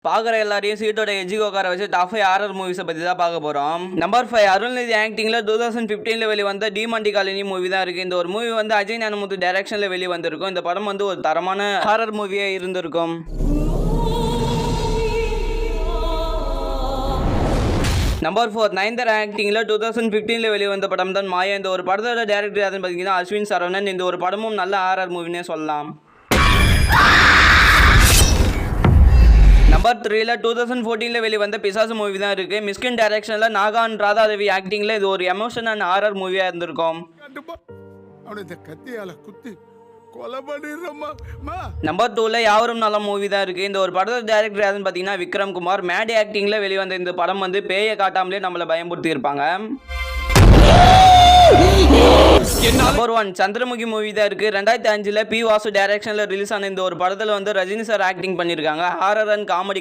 பாக்குற எல்லாரையும் சீட்டோட எஜ்ஜுக்கு உட்கார வச்சு டாப் 5 ஹாரர் மூவிஸை பத்தி தான் பார்க்க போறோம். நம்பர் 5 அருள்நிதி ஆக்டிங்ல 2015ல வெளிவந்த டிமாண்டி காலனி மூவி தான் இருக்கு. இந்த ஒரு மூவி வந்து அஜய் ஞானமுத்து டைரக்ஷன்ல வெளி வந்திருக்கும். இந்த படம் வந்து ஒரு தரமான ஹாரர் மூவியா இருந்திருக்கும். நம்பர் 4 நயன்தாரா ஆக்டிங்ல 2015ல வெளிவந்த படம் தான் மாயா. இந்த ஒரு படத்தோட டைரக்டர் யாருன்னு பார்த்தீங்கன்னா அஸ்வின் சரவணன். இந்த ஒரு படமும் நல்ல ஹாரர் மூவினே சொல்லலாம். நம்பர் 3ல 2014ல வெளிவந்த பிசாசு மூவி தான் இருக்கு. மிஸ்கின் டைரக்ஷன்ல நாகான் ராதாதேவி ஆக்டிங்ல இது ஒரு எமோஷன் அண்ட் ஹாரர் மூவியா இருந்திருக்கும். நம்பர் 2ல யாவரும் நல்ல மூவி தான் இருக்கு. இந்த ஒரு படத்தோட டைரக்டர் யாருன்னு பார்த்தீங்கன்னா விக்ரம் குமார். மேட் ஆக்டிங்ல வெளிவந்த இந்த படம் வந்து பேயை காட்டாமலே நம்மளை பயமுறுத்தி இருப்பாங்க. நம்பர் 1 சந்திரமுகி மூவி தான் இருக்கு. 2005ல பி வாசு டைரக்ஷன்ல ரிலீஸ் ஆன இந்த ஒரு படத்துல வந்து ரஜினி சார் ஆக்டிங் பண்ணிருக்காங்க. Horror and comedy